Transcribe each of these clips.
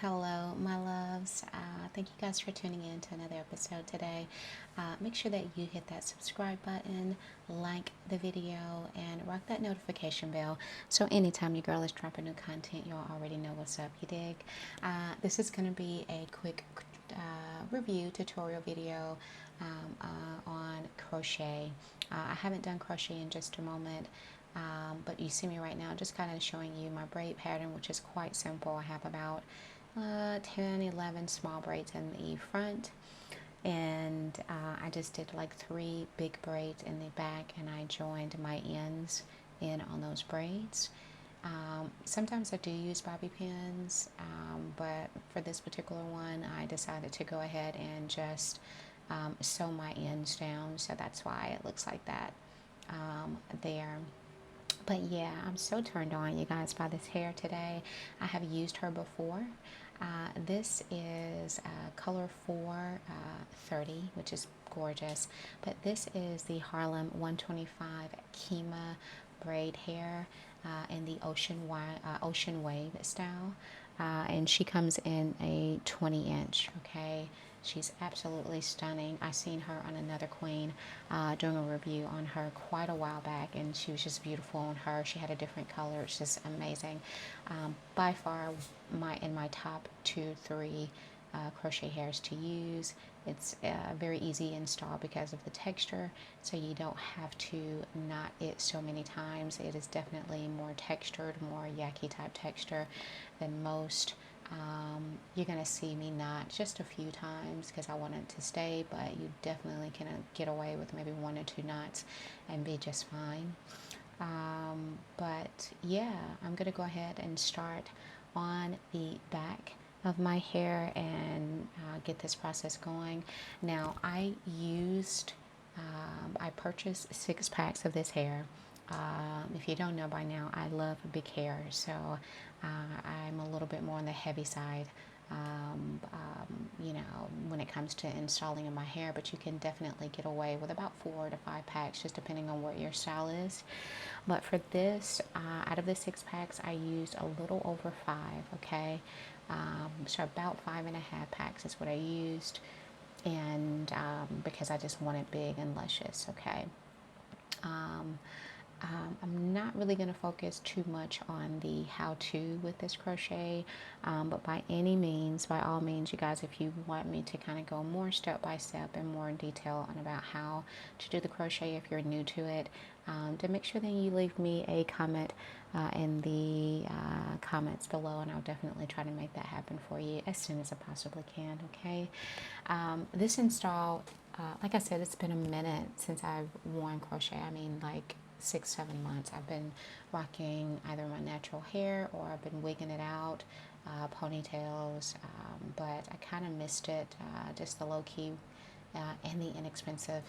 Hello, my loves. Thank you guys for tuning in to another episode today. Make sure that you hit that subscribe button, like the video, and rock that notification bell. So anytime your girl is dropping new content, you'll already know what's up. You dig? This is going to be a quick review tutorial video on crochet. I haven't done crochet in just a moment. But you see me right now just kind of showing you my braid pattern, which is quite simple. I have about 10, 11 small braids in the front, and I just did like 3 big braids in the back, and I joined my ends in on those braids. Sometimes I do use bobby pins, but for this particular one I decided to go ahead and just sew my ends down, so that's why it looks like that there. But yeah, I'm so turned on, you guys, by this hair today. I have used her before. This is color 430, which is gorgeous. But this is the Harlem 125 Kima Braid hair in the Ocean Wave style. And she comes in a 20-inch, okay? She's absolutely stunning. I seen her on another queen doing a review on her quite a while back, and she was just beautiful on her. She had a different color. It's just amazing. By far, in my top 2-3 crochet hairs to use. It's very easy install because of the texture, so you don't have to knot it so many times. It is definitely more textured, more yaki type texture than most. You're going to see me knot just a few times because I want it to stay, but you definitely can get away with maybe 1 or 2 knots and be just fine. But yeah, I'm going to go ahead and start on the back of my hair and get this process going. Now I purchased 6 packs of this hair. If you don't know by now, I love big hair, so I'm a little bit more on the heavy side, when it comes to installing in my hair, but you can definitely get away with about 4 to 5 packs, just depending on what your style is. But for this, out of the 6 packs, I used a little over 5, okay? So about 5.5 packs is what I used, and because I just want it big and luscious, okay? I'm not really going to focus too much on the how-to with this crochet, but by all means, you guys, if you want me to kind of go more step by step and more in detail on about how to do the crochet if you're new to it, to make sure that you leave me a comment in the comments below, and I'll definitely try to make that happen for you as soon as I possibly can, okay? This install, like I said, it's been a minute since I've worn crochet. I mean, like 6-7 months. I've been rocking either my natural hair or I've been wigging it out, ponytails, but I kind of missed it, just the low-key and the inexpensive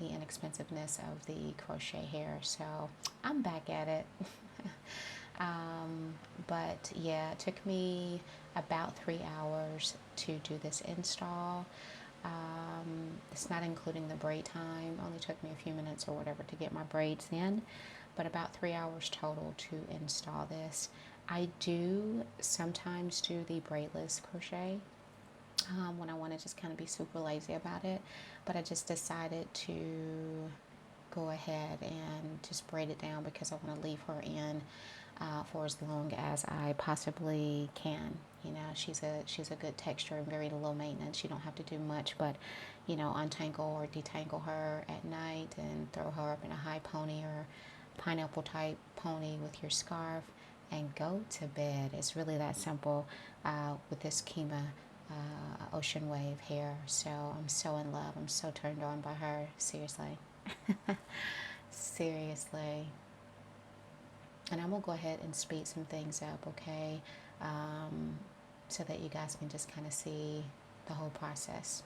the inexpensiveness of the crochet hair. So I'm back at it. But yeah, it took me about 3 hours to do this install. It's not including the braid time. Only took me a few minutes or whatever to get my braids in, but about 3 hours total to install this. I do sometimes do the braidless crochet when I want to just kind of be super lazy about it, but I just decided to go ahead and just braid it down because I want to leave her in for as long as I possibly can. You know, she's a good texture and very low maintenance. You don't have to do much but, you know, untangle or detangle her at night and throw her up in a high pony or pineapple type pony with your scarf and go to bed. It's really that simple with this Kima Ocean Wave hair. So I'm so in love. I'm so turned on by her. Seriously. Seriously. And I'm going to go ahead and speed some things up, okay? So that you guys can just kind of see the whole process.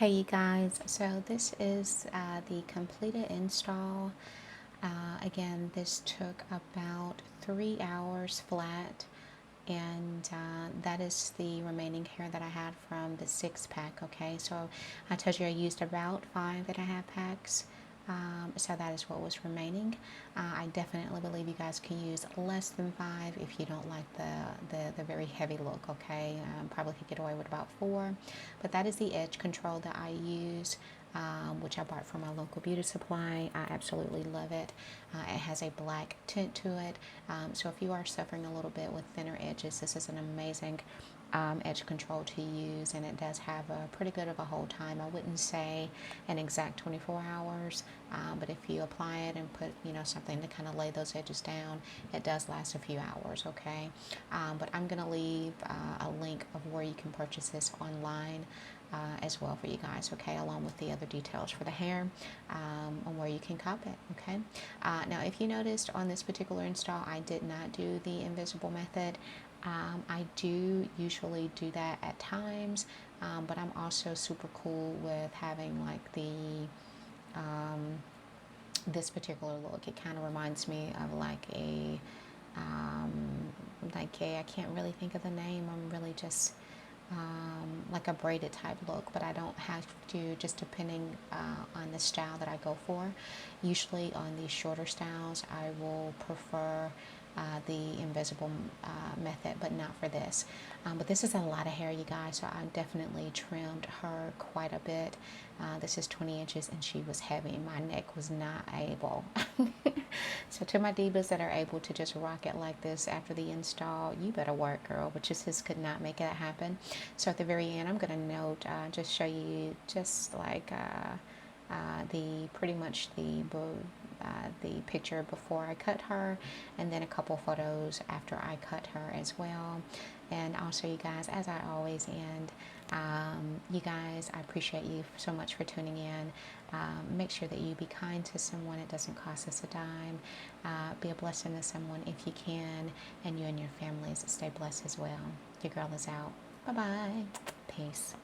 Okay, you guys, so this is the completed install. Again, this took about 3 hours flat, and that is the remaining hair that I had from the 6-pack. Okay, so I told you I used about 5.5 packs. So that is what was remaining. I definitely believe you guys can use less than 5 if you don't like the very heavy look. Okay, probably could get away with about 4, but that is the edge control that I use, which I bought from my local beauty supply. I absolutely love it. It has a black tint to it, so if you are suffering a little bit with thinner edges, this is an amazing edge control to use, and it does have a pretty good of a hold time. I wouldn't say an exact 24 hours, but if you apply it and put something to kind of lay those edges down, it does last a few hours. Okay, but I'm gonna leave a link of where you can purchase this online as well for you guys, okay, along with the other details for the hair, on where you can cop it. Okay, now if you noticed on this particular install, I did not do the invisible method. I do usually do that at times, but I'm also super cool with having like this particular look. It kind of reminds me of I can't really think of the name. I'm really just like a braided type look, but I don't have to, just depending on the style that I go for. Usually on these shorter styles, I will prefer the invisible method, but not for this. But this is a lot of hair, you guys, so I definitely trimmed her quite a bit. This is 20 inches and she was heavy. My neck was not able. So to my divas that are able to just rock it like this after the install, you better work, girl, but just could not make that happen. So at the very end, I'm going to note, just show you just like pretty much the picture before I cut her, and then a couple photos after I cut her as well. And also, you guys, as I always end, you guys, I appreciate you so much for tuning in. Make sure that you be kind to someone. It doesn't cost us a dime. Be a blessing to someone if you can, and you and your families stay blessed as well. Your girl is out. Bye-bye. Peace.